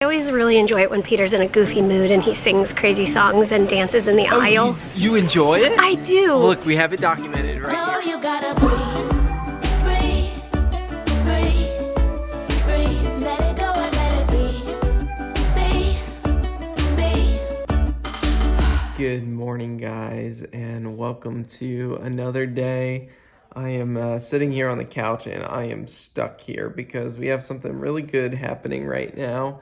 always really enjoy it when Peter's in a goofy mood and he sings crazy songs and dances in the aisle. You enjoy it? I do. Look, we have it documented right here. So you gotta breathe, let it go and let it be. Good morning, guys, and welcome to another day. I am sitting here on the couch and I am stuck here because we have something really good happening right now,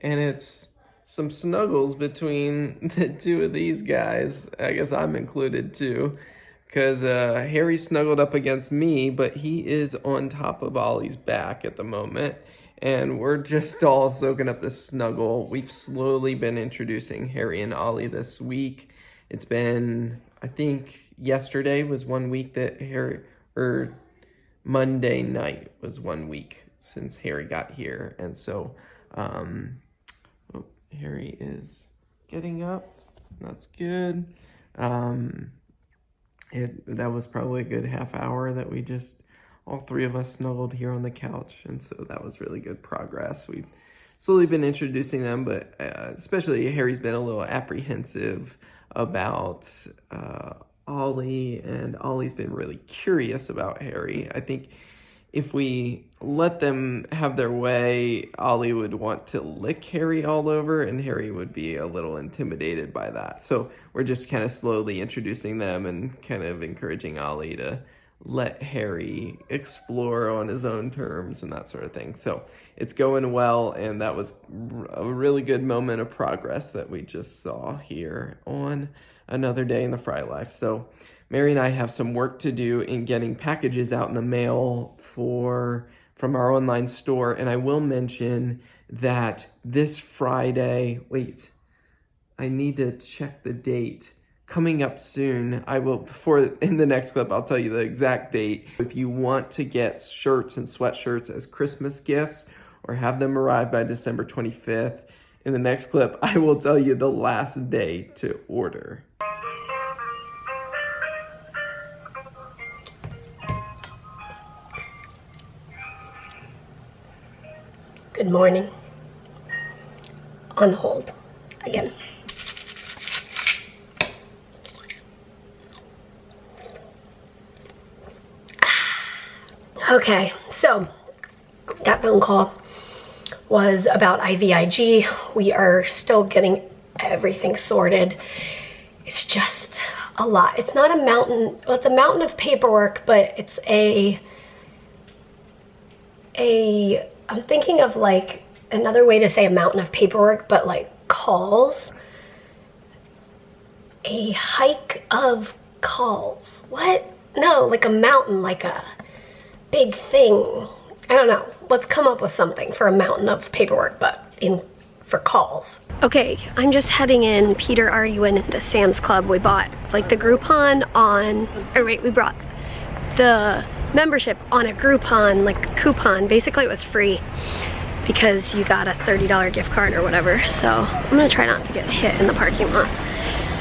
and it's some snuggles between the two of these guys. I guess I'm included too, because Harry snuggled up against me, but he is on top of Ollie's back at the moment, and we're just all soaking up this snuggle. We've slowly been introducing Harry and Ollie this week. It's been, I think, yesterday was 1 week that Monday night was 1 week since Harry got here. And so, Harry is getting up. That's good. That was probably a good half hour that we just, all three of us snuggled here on the couch. And so that was really good progress. We've slowly been introducing them, but especially Harry's been a little apprehensive about Ollie, and Ollie's been really curious about Harry. I think if we let them have their way, Ollie would want to lick Harry all over, and Harry would be a little intimidated by that. So we're just kind of slowly introducing them and kind of encouraging Ollie to let Harry explore on his own terms and that sort of thing. So it's going well, and that was a really good moment of progress that we just saw here on another day in the Frey Life. So Mary and I have some work to do in getting packages out in the mail from our online store. And I will mention that this Friday, wait, I need to check the date. Coming up soon, in the next clip, I'll tell you the exact date. If you want to get shirts and sweatshirts as Christmas gifts or have them arrive by December 25th, in the next clip, I will tell you the last day to order. Good morning. On hold again. Okay, so that phone call was about IVIG. We are still getting everything sorted. It's just a lot. It's not a mountain, well, it's a mountain of paperwork, but it's I'm thinking of like another way to say a mountain of paperwork, but like calls. A hike of calls. What? No, like a mountain, like a big thing. I don't know. Let's come up with something for a mountain of paperwork, but for calls. Okay, I'm just heading in. Peter already went into Sam's Club. We bought like the Groupon we brought the membership on a Groupon, like a coupon. Basically it was free because you got a $30 gift card or whatever. So I'm gonna try not to get hit in the parking lot.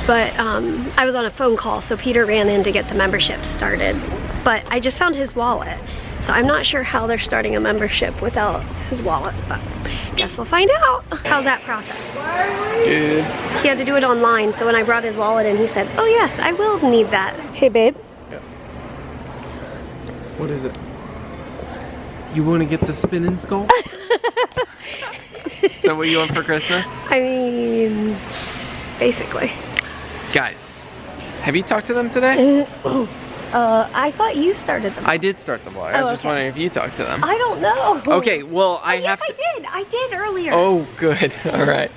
But I was on a phone call, so Peter ran in to get the membership started. But I just found his wallet. So I'm not sure how they're starting a membership without his wallet, but guess we'll find out. How's that process? Good. He had to do it online, so when I brought his wallet in, he said, oh yes, I will need that. Hey babe. Yeah. What is it? You want to get the spinning skull? Is that what you want for Christmas? I mean, basically. Guys, have you talked to them today? I thought you started the vlog. I did start the vlog. I was just wondering if you talked to them. I don't know. Okay, well, I did earlier. Oh, good. All right.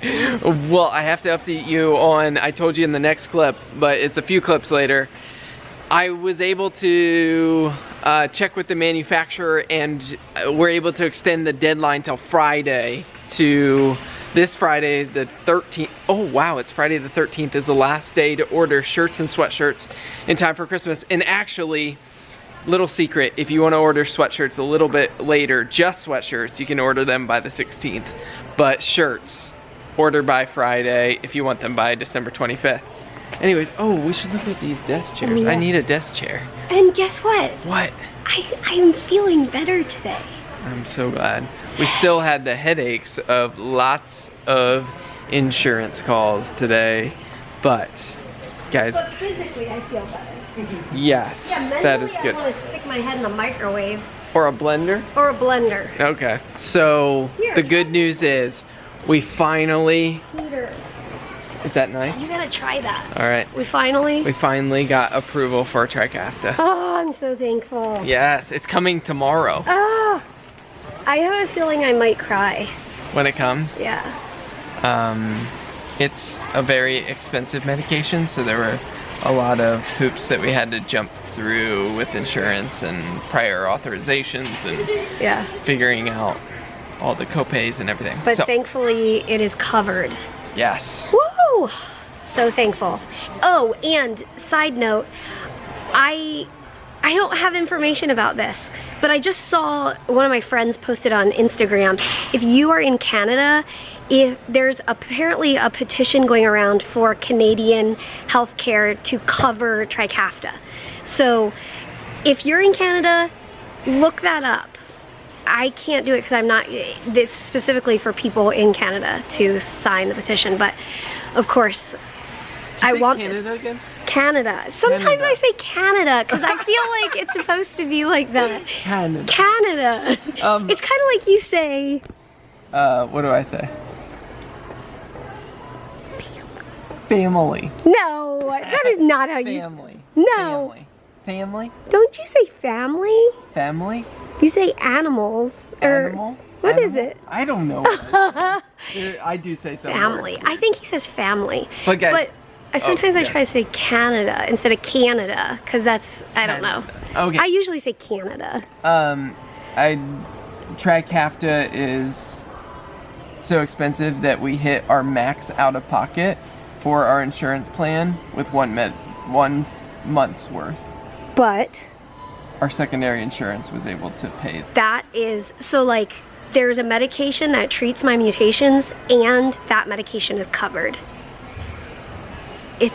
Well, I have to update you on, I told you in the next clip, but it's a few clips later. I was able to check with the manufacturer, and we're able to extend the deadline till Friday to this Friday the 13th. Oh wow, it's Friday the 13th is the last day to order shirts and sweatshirts in time for Christmas. And actually, little secret, if you want to order sweatshirts a little bit later, just sweatshirts, you can order them by the 16th. But shirts, order by Friday if you want them by December 25th. Anyways, oh, we should look at these desk chairs. Yeah. I need a desk chair. And guess what? What? I'm feeling better today. I'm so glad. We still had the headaches of lots of insurance calls today, but guys, But physically, I feel better. yes, Yeah, that is mentally, good. I want to stick my head in the microwave Or a blender? or a blender. Okay. So Here. the good news is we finally, Peter, is that nice? you gotta try that. All right. We finally got approval for Trikafta. Oh, I'm so thankful. Yes, it's coming tomorrow Ah, I have a feeling I might cry. when it comes. Yeah. It's a very expensive medication, so there were a lot of hoops that we had to jump through with insurance and prior authorizations and Yeah. figuring out all the copays and everything. But so, thankfully, it is covered. yes. Woo! So thankful. Oh, and side note, I don't have information about this, but I just saw one of my friends posted on Instagram. If you are in Canada, if there's apparently a petition going around for Canadian healthcare to cover Trikafta. So if you're in Canada, look that up. I can't do it because I'm not, it's specifically for people in Canada to sign the petition, but of course, I want this. Canada again? Canada. Sometimes Canada. I say Canada because I feel like it's supposed to be like that. Canada. Canada. It's kind of like you say. What do I say? Family. No, that is not how you. Family. No. Family. Family. Don't you say family? Family. You say animals or Animal. what is Animal? it? I don't know. I do say some Family. words. I think he says family. But guys. Sometimes I yeah. try to say Canada instead of Canada because that's I don't know. Okay. I usually say Canada. Trikafta is so expensive that we hit our max out of pocket for our insurance plan with 1 month's worth. But Our secondary insurance was able to pay. that is so like there's a medication that treats my mutations and that medication is covered. It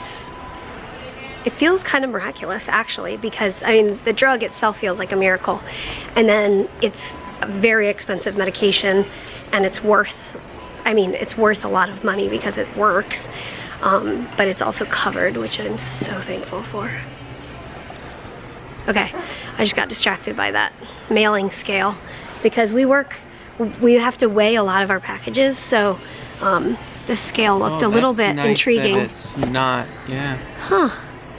feels kind of miraculous actually because I mean the drug itself feels like a miracle and then it's a very expensive medication and it's worth a lot of money because it works, but it's also covered, which I'm so thankful for. Okay, I just got distracted by that mailing scale because we have to weigh a lot of our packages, so the scale looked a little bit intriguing. It's not, yeah. Huh.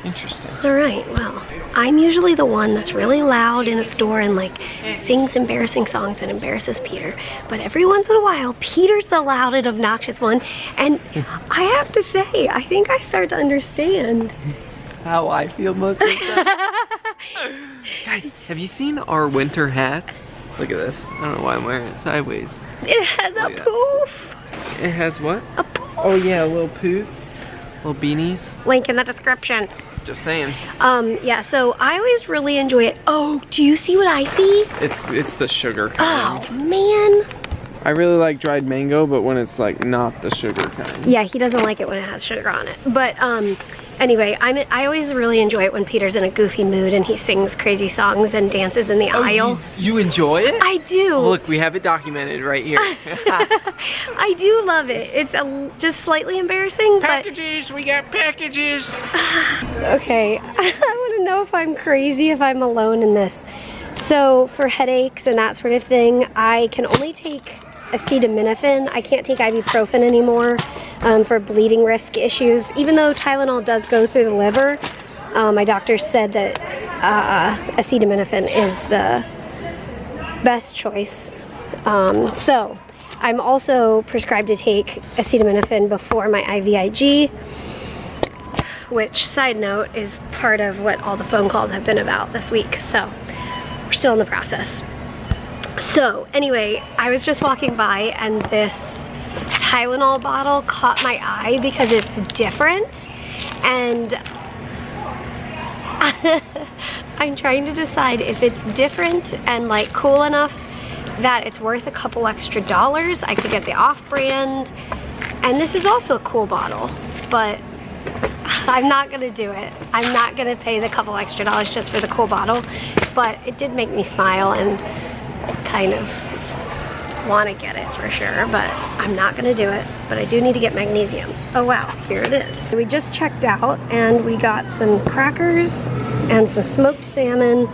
Interesting. All right, well, I'm usually the one that's really loud in a store and like sings embarrassing songs and embarrasses Peter. But every once in a while, Peter's the loud and obnoxious one. And I have to say, I think I start to understand. How I feel most of the time. Guys, have you seen our winter hats? Look at this. I don't know why I'm wearing it sideways. It has a Look at poof. It has what? A poof. Oh yeah, a little poof. Little beanies. Link in the description. Just saying. Yeah, so I always really enjoy it. Oh, do you see what I see? It's the sugar kind. Oh, man. I really like dried mango, but when it's like not the sugar kind. Yeah, he doesn't like it when it has sugar on it. But anyway, I always really enjoy it when Peter's in a goofy mood and he sings crazy songs and dances in the aisle. You enjoy it? I do. Look, we have it documented right here. I do love it. It's just slightly embarrassing, Packages, we got packages. Okay, I want to know if I'm crazy, if I'm alone in this. So for headaches and that sort of thing, I can only take acetaminophen. I can't take ibuprofen anymore for bleeding risk issues. Even though Tylenol does go through the liver, my doctor said that acetaminophen is the best choice. So I'm also prescribed to take acetaminophen before my IVIG, which, side note, is part of what all the phone calls have been about this week. So we're still in the process. So anyway, I was just walking by and this Tylenol bottle caught my eye because it's different, and I'm trying to decide if it's different and like cool enough that it's worth a couple extra dollars. I could get the off-brand, and this is also a cool bottle, but I'm not gonna do it. I'm not gonna pay the couple extra dollars just for the cool bottle, but it did make me smile and kind of want to get it for sure, but I'm not gonna do it. But I do need to get magnesium. Oh wow, here it is. We just checked out and we got some crackers and some smoked salmon,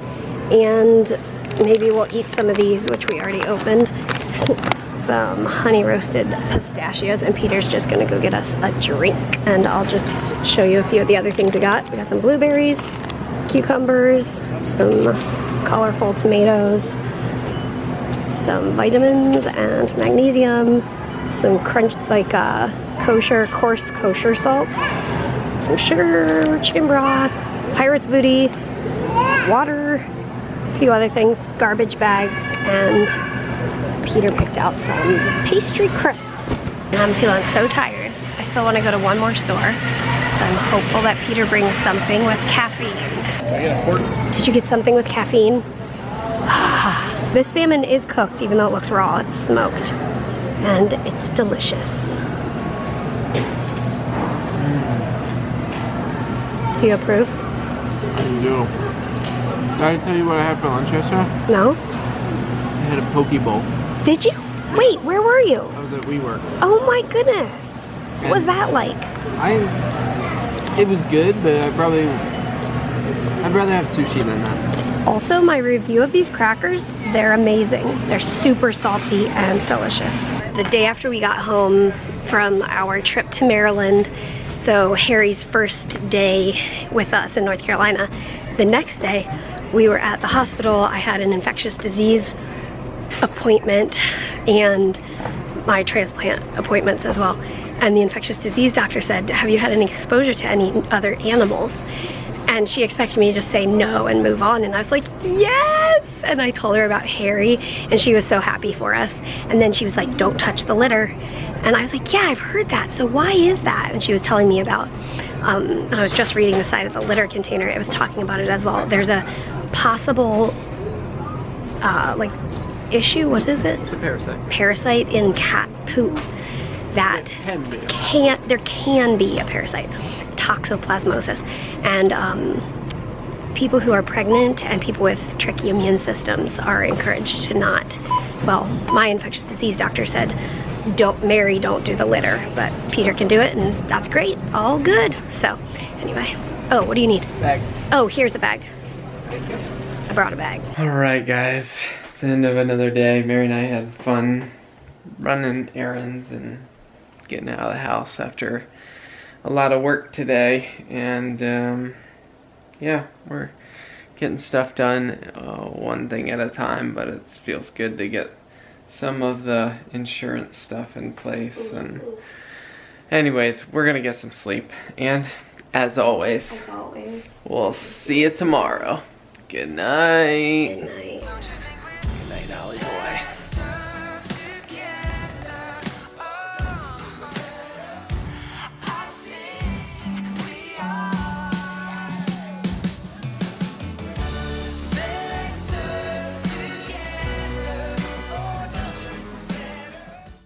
and maybe we'll eat some of these, which we already opened. Some honey roasted pistachios, and Peter's just gonna go get us a drink. And I'll just show you a few of the other things we got. We got some blueberries, cucumbers, some colorful tomatoes, some vitamins and magnesium, some crunch, like coarse kosher salt, some sugar, chicken broth, pirate's booty, water, a few other things, garbage bags, and Peter picked out some pastry crisps. And I'm feeling so tired. I still want to go to one more store, so I'm hopeful that Peter brings something with caffeine. Did you get something with caffeine? This salmon is cooked, even though it looks raw. It's smoked, and it's delicious. Do you approve? I do. Did I tell you what I had for lunch yesterday? No? I had a poke bowl. Did you? Wait, where were you? I was at WeWork. Oh my goodness. What was that like? It was good, but I'd rather have sushi than that. Also, my review of these crackers, they're amazing. They're super salty and delicious. The day after we got home from our trip to Maryland, so Harry's first day with us in North Carolina, the next day we were at the hospital. I had an infectious disease appointment and my transplant appointments as well. And the infectious disease doctor said, have you had any exposure to any other animals? And she expected me to just say no and move on, and I was like, yes! And I told her about Harry, and she was so happy for us. And then she was like, don't touch the litter. And I was like, yeah, I've heard that, so why is that? And she was telling me about, I was just reading the side of the litter container, it was talking about it as well. There's a possible, like, issue, what is it? It's a parasite. Parasite in cat poop that there can be a parasite, toxoplasmosis, and people who are pregnant and people with tricky immune systems are encouraged to not, well, my infectious disease doctor said, don't do the litter, but Peter can do it, and that's great, all good. So anyway, oh, what do you need? Bag. Oh, here's the bag. I brought a bag. All right, guys, it's the end of another day. Mary and I had fun running errands and getting out of the house after a lot of work today, and yeah, we're getting stuff done one thing at a time, but it feels good to get some of the insurance stuff in place. And anyways, we're gonna get some sleep, and as always, we'll see you tomorrow. Good night. Good night.